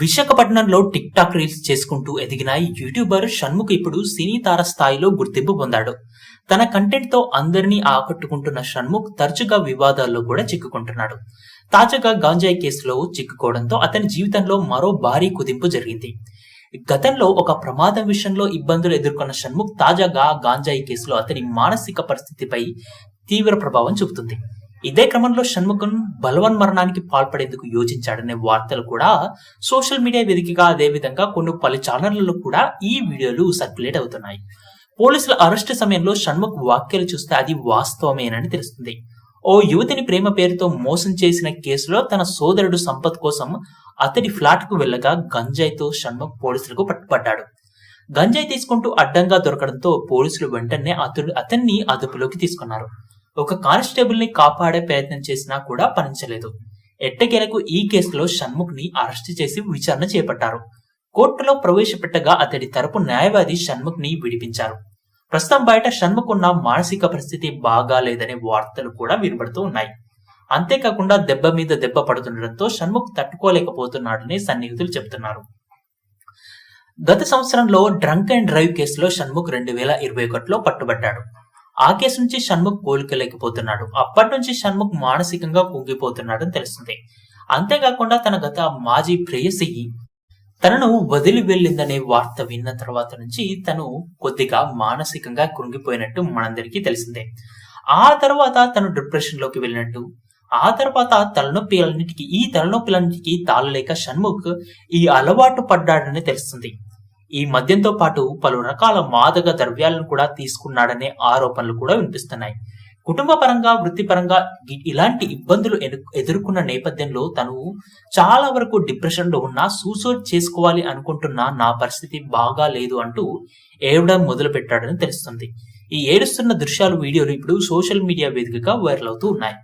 విశాఖపట్నంలో tick talk reels చేసుకుంటూ ఎదిగిన యూట్యూబర్ షణ్ముఖ్ ఇప్పుడు సినీ తార స్థాయిలో గుర్తింపు పొందాడు. తన కంటెంట్ తో అందరినీ ఆకట్టుకుంటున్న షణ్ముఖ్ తరచుగా వివాదాల్లో కూడా చిక్కుకుంటున్నాడు. తాజాగా గాంజాయి కేసులో చిక్కుకోవడంతో అతని జీవితంలో మరో భారీ కుదింపు జరిగింది. గతంలో ఒక ప్రమాదం విషయంలో ఇబ్బందులు ఎదుర్కొన్న షణ్ముఖ్ తాజాగా గాంజాయి కేసులో అతని మానసిక పరిస్థితిపై తీవ్ర ప్రభావం చూపుతుంది. ఇదే క్రమంలో షణ్ముఖ్ బలవన్మరణానికి పాల్పడేందుకు యోచించాడనే వార్తలు కూడా సోషల్ మీడియా వేదికగా అదేవిధంగా పలు ఛానళ్లలో కూడా ఈ వీడియోలు సర్క్యులేట్ అవుతున్నాయి. పోలీసుల అరెస్టు సమయంలో షణ్ముఖ్ వ్యాఖ్యలు చూస్తే అది వాస్తవమేనని తెలుస్తుంది. ఓ యువతిని ప్రేమ పేరుతో మోసం చేసిన కేసులో తన సోదరుడు సంపత్ కోసం అతడి ఫ్లాట్ కు వెళ్లగా గంజాయితో షణ్ముఖ్ పోలీసులకు పట్టుబడ్డాడు. గంజాయి తీసుకుంటూ అడ్డంగా దొరకడంతో పోలీసులు వెంటనే అతన్ని అదుపులోకి తీసుకున్నారు. ఒక కానిస్టేబుల్ ని కాపాడే ప్రయత్నం చేసినా కూడా ఫలించలేదు. ఎట్టకేలకు ఈ కేసులో షణ్ముఖ్ ని అరెస్టు చేసి విచారణ చేపట్టారు. కోర్టులో ప్రవేశపెట్టగా అతడి తరపు న్యాయవాది షణ్ముఖ్ ని విడిపించారు. ప్రస్తుతం బయట షణ్ముఖ్ ఉన్న మానసిక పరిస్థితి బాగాలేదనే వార్తలు కూడా వినబడుతూ ఉన్నాయి. అంతేకాకుండా దెబ్బ మీద దెబ్బ పడుతుండటంతో షణ్ముఖ్ తట్టుకోలేకపోతున్నాడని సన్నిహితులు చెబుతున్నారు. గత సంవత్సరంలో డ్రంక్ అండ్ డ్రైవ్ కేసులో షణ్ముఖ్ 2021లో పట్టుబడ్డాడు. ఆ కేసు నుంచి షణ్ముఖ్ కోలుకోలేకపోతున్నాడు. అప్పటి నుంచి షణ్ముఖ్ మానసికంగా కుంగిపోతున్నాడని తెలుస్తుంది. అంతేకాకుండా తన గత మాజీ ప్రేయసి తనను వదిలి వెళ్ళిందనే వార్త విన్న తర్వాత నుంచి తను కొద్దిగా మానసికంగా కృంగిపోయినట్టు మనందరికీ తెలిసిందే. ఆ తర్వాత తను డిప్రెషన్ లోకి వెళ్ళినట్టు, ఆ తర్వాత తలనొప్పిలన్నిటికీ తాళలేక షణ్ముఖ్ ఈ అలవాటు పడ్డాడని తెలుస్తుంది. ఈ మద్యంతో పాటు పలు రకాల మాదక ద్రవ్యాలను కూడా తీసుకున్నాడనే ఆరోపణలు కూడా వినిపిస్తున్నాయి. కుటుంబ పరంగా, వృత్తిపరంగా ఇలాంటి ఇబ్బందులు ఎదుర్కొన్న నేపథ్యంలో తను చాలా వరకు డిప్రెషన్ లో ఉన్నా సూసైడ్ చేసుకోవాలి అనుకుంటున్నా నా పరిస్థితి బాగా లేదు అంటూ ఏడవడం మొదలు పెట్టాడని తెలుస్తుంది. ఈ ఏడుస్తున్న దృశ్యాలు, వీడియోలు ఇప్పుడు సోషల్ మీడియా వేదికగా వైరల్ అవుతూ ఉన్నాయి.